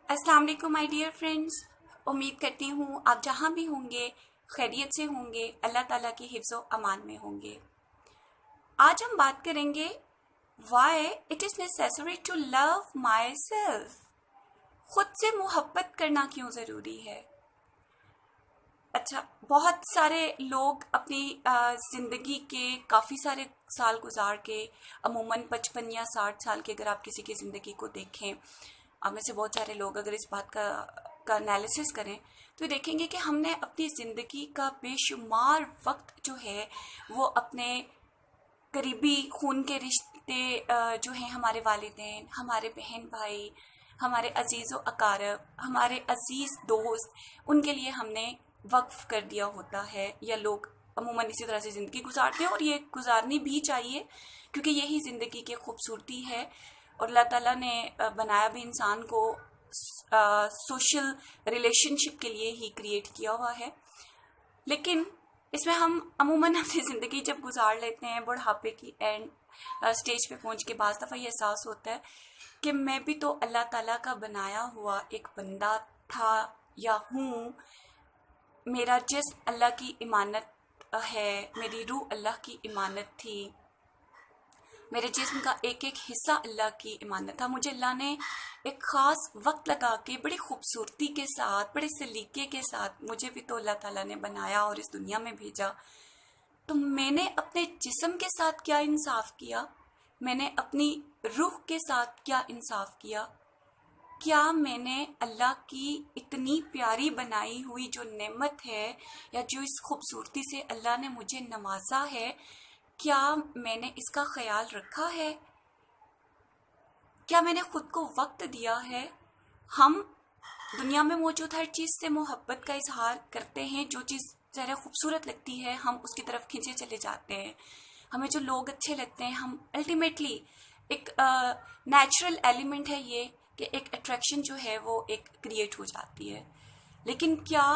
अस्सलाम वालेकुम my dear friends. उम्मीद करती हूँ आप जहाँ भी होंगे खैरियत से होंगे, अल्लाह ताला की हिफ्ज़ व अमान में होंगे। आज हम बात करेंगे why it is necessary to love myself. खुद से मोहब्बत करना क्यों ज़रूरी है। अच्छा, बहुत सारे लोग अपनी ज़िंदगी के काफ़ी सारे साल गुजार के, अमूमन 55 या 60 साल की अगर आप किसी की ज़िंदगी को देखें, आप में से बहुत सारे लोग अगर इस बात का एनालिसिस करें तो देखेंगे कि हमने अपनी ज़िंदगी का बेशुमार वक्त जो है वो अपने करीबी खून के रिश्ते जो हैं, हमारे वालिदैन, हमारे बहन भाई, हमारे अजीज़ व अकारब, हमारे अजीज़ दोस्त, उनके लिए हमने वक्फ कर दिया होता है। या लोग अमूमन इसी तरह से ज़िंदगी गुजारते हैं और ये गुजारनी भी चाहिए क्योंकि यही ज़िंदगी की खूबसूरती है। और अल्लाह ताला ने बनाया भी इंसान को सोशल रिलेशनशिप के लिए ही क्रिएट किया हुआ है। लेकिन इसमें हम अमूमन अपनी ज़िंदगी जब गुजार लेते हैं, बुढ़ापे की एंड स्टेज पे पहुंच के बाज़ दफ़ा ये एहसास होता है कि मैं भी तो अल्लाह ताला का बनाया हुआ एक बंदा था या हूँ। मेरा जिस्म अल्लाह की इमानत है, मेरी रूह अल्लाह की इमानत थी, मेरे जिस्म का एक एक हिस्सा अल्लाह की इमानत था। मुझे अल्लाह ने एक ख़ास वक्त लगा के बड़ी खूबसूरती के साथ, बड़े सलीके के साथ मुझे भी तो अल्लाह ताला ने बनाया और इस दुनिया में भेजा। तो मैंने अपने जिस्म के साथ क्या इंसाफ किया, मैंने अपनी रूह के साथ क्या इंसाफ किया। क्या मैंने अल्लाह की इतनी प्यारी बनाई हुई जो नेमत है या जो इस खूबसूरती से अल्लाह ने मुझे नवाजा है, क्या मैंने इसका ख्याल रखा है? क्या मैंने खुद को वक्त दिया है? हम दुनिया में मौजूद हर चीज़ से मोहब्बत का इजहार करते हैं। जो चीज़ ज़रा खूबसूरत लगती है हम उसकी तरफ खींचे चले जाते हैं। हमें जो लोग अच्छे लगते हैं, हम अल्टीमेटली एक नेचुरल एलिमेंट है ये कि एक अट्रैक्शन जो है वो एक क्रिएट हो जाती है। लेकिन क्या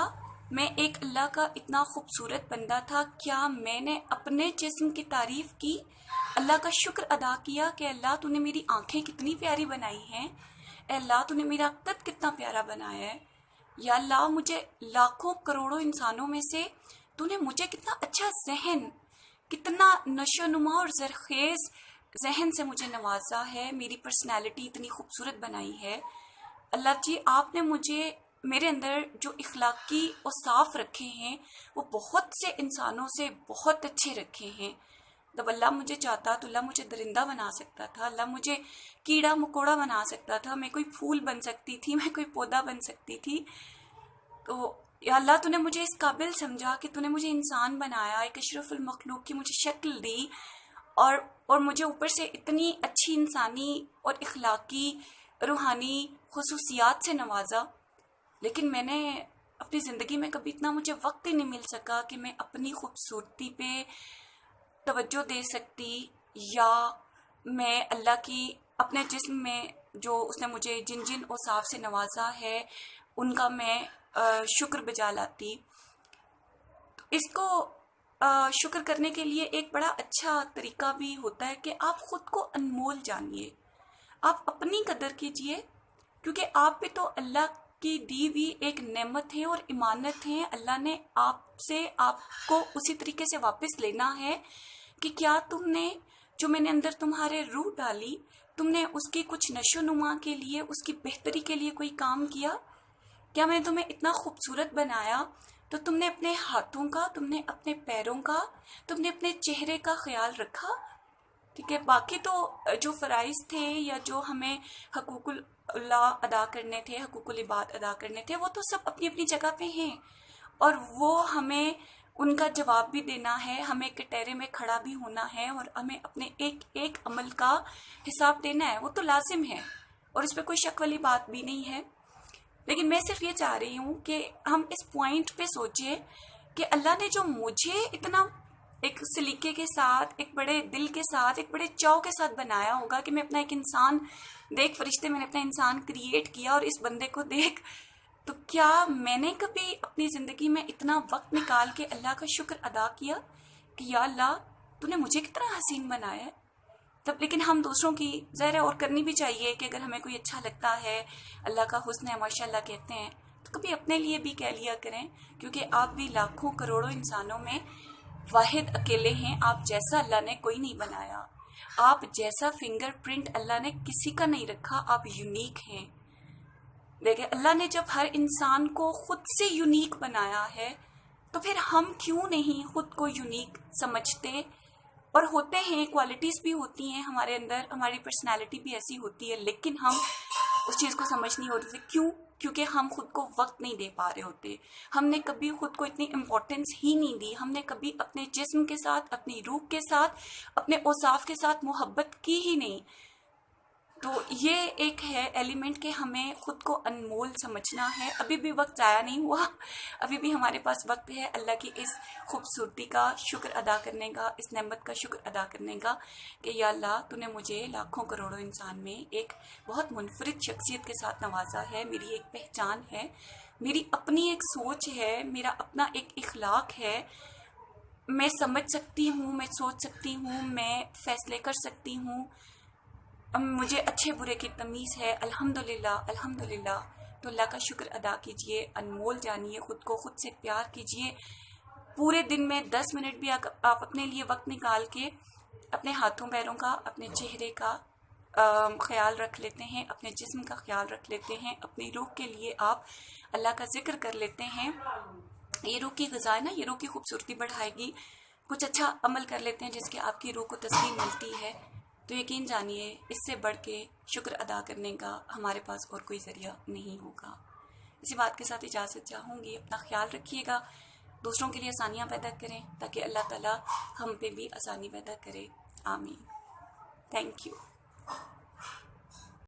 मैं एक अल्लाह का इतना खूबसूरत बंदा था? क्या मैंने अपने जिस्म की तारीफ़ की, अल्लाह का शुक्र अदा किया कि अल्लाह तूने मेरी आंखें कितनी प्यारी बनाई हैं, अल्लाह तूने मेरा कद कितना प्यारा बनाया है, या अल्लाह मुझे लाखों करोड़ों इंसानों में से तूने मुझे कितना अच्छा जहन, कितना नशोनुमा और जरखेज़ जहन से मुझे नवाजा है, मेरी पर्सनैलिटी इतनी खूबसूरत बनाई है। अल्लाह जी, आपने मुझे, मेरे अंदर जो इखलाकी और साफ रखे हैं वो बहुत से इंसानों से बहुत अच्छे रखे हैं। जब अल्लाह मुझे चाहता तो अल्लाह मुझे दरिंदा बना सकता था, अल्लाह मुझे कीड़ा मकोड़ा बना सकता था, मैं कोई फूल बन सकती थी, मैं कोई पौधा बन सकती थी। तो या अल्लाह तूने मुझे इस काबिल समझा कि तूने मुझे इंसान बनाया, एक अशरफुल मखलूक की मुझे शक्ल दी और मुझे ऊपर से इतनी अच्छी इंसानी और इखलाकी रूहानी खुसूसियात से नवाजा। लेकिन मैंने अपनी ज़िंदगी में कभी इतना मुझे वक्त ही नहीं मिल सका कि मैं अपनी खूबसूरती पे तवज्जो दे सकती, या मैं अल्लाह की अपने जिस्म में जो उसने मुझे जिन जिन औसाफ से नवाजा है उनका मैं शुक्र बजा लाती। इसको शुक्र करने के लिए एक बड़ा अच्छा तरीका भी होता है कि आप ख़ुद को अनमोल जानिए, आप अपनी कदर कीजिए, क्योंकि आप भी तो अल्लाह की दी हुई एक नेमत है और इमानत है। अल्लाह ने आपसे आपको उसी तरीके से वापस लेना है कि क्या तुमने, जो मैंने अंदर तुम्हारे रूह डाली, तुमने उसकी कुछ नशोनुमा के लिए, उसकी बेहतरी के लिए कोई काम किया? क्या मैंने तुम्हें इतना खूबसूरत बनाया तो तुमने अपने हाथों का, तुमने अपने पैरों का, तुमने अपने चेहरे का ख्याल रखा? ठीक है, बाकी तो जो फ़राइज़ थे या जो हमें हकूक़ुल्लाह अदा करने थे, हकूक़ुल इबाद अदा करने थे, वो तो सब अपनी अपनी जगह पे हैं और वो हमें उनका जवाब भी देना है, हमें कटहरे में खड़ा भी होना है और हमें अपने एक एक अमल का हिसाब देना है। वो तो लाजिम है और इस पर कोई शक वाली बात भी नहीं है। लेकिन मैं सिर्फ ये चाह रही हूँ कि हम इस पॉइंट पे सोचें कि अल्लाह ने जो मुझे इतना एक सलीके के साथ, एक बड़े दिल के साथ, एक बड़े चाव के साथ बनाया होगा कि मैं अपना एक इंसान देख, फरिश्ते मैंने अपना इंसान क्रिएट किया और इस बंदे को देख, तो क्या मैंने कभी अपनी ज़िंदगी में इतना वक्त निकाल के अल्लाह का शुक्र अदा किया कि या अल्लाह तूने मुझे कितना हसीन बनाया है, तब लेकिन हम दूसरों की ज़ाहिर है और करनी भी चाहिए कि अगर हमें कोई अच्छा लगता है, अल्लाह का हुस्न है माशाल्लाह कहते हैं, तो कभी अपने लिए भी कह लिया करें, क्योंकि आप भी लाखों करोड़ों इंसानों में वाहिद अकेले हैं। आप जैसा अल्लाह ने कोई नहीं बनाया, आप जैसा फिंगरप्रिंट अल्लाह ने किसी का नहीं रखा, आप यूनिक हैं। देखिए अल्लाह ने जब हर इंसान को खुद से यूनिक बनाया है, तो फिर हम क्यों नहीं खुद को यूनिक समझते? और होते हैं, क्वालिटीज़ भी होती हैं हमारे अंदर, हमारी पर्सनालिटी भी ऐसी होती है, लेकिन हम उस चीज़ को समझ नहीं होते थे। क्यों? क्योंकि हम खुद को वक्त नहीं दे पा रहे होते। हमने कभी खुद को इतनी इम्पोर्टेंस ही नहीं दी। हमने कभी अपने जिस्म के साथ, अपनी रूह के साथ, अपने औसाफ के साथ मोहब्बत की ही नहीं। तो ये एक है एलिमेंट कि हमें खुद को अनमोल समझना है। अभी भी वक्त ज़ाया नहीं हुआ, अभी भी हमारे पास वक्त है अल्लाह की इस खूबसूरती का शुक्र अदा करने का, इस नेमत का शुक्र अदा करने का कि या अल्लाह तूने मुझे लाखों करोड़ों इंसान में एक बहुत मुनफरिद शख्सियत के साथ नवाजा है। मेरी एक पहचान है, मेरी अपनी एक सोच है, मेरा अपना एक इखलाक है। मैं समझ सकती हूँ, मैं सोच सकती हूँ, मैं फ़ैसले कर सकती हूँ, मुझे अच्छे बुरे की तमीज़ है। अल्हम्दुलिल्लाह अल्हम्दुलिल्लाह। तो अल्लाह का शुक्र अदा कीजिए, अनमोल जानिए खुद को, खुद से प्यार कीजिए। पूरे दिन में 10 मिनट भी आप अपने लिए वक्त निकाल के अपने हाथों पैरों का, अपने चेहरे का ख्याल रख लेते हैं, अपने जिस्म का ख्याल रख लेते हैं, अपनी रूह के लिए आप अल्लाह का जिक्र कर लेते हैं। ये रूह की ग़िज़ा है ना, ये रूह की खूबसूरती बढ़ाएगी। कुछ अच्छा अमल कर लेते हैं जिसके आपकी रूह को तस्कीन मिलती है, तो यकीन जानिए इससे बढ़ के शुक्र अदा करने का हमारे पास और कोई ज़रिया नहीं होगा। इसी बात के साथ इजाज़त चाहूँगी। अपना ख्याल रखिएगा, दूसरों के लिए आसानियाँ पैदा करें ताकि अल्लाह ताला हम पे भी आसानी पैदा करे। आमीन। Thank you.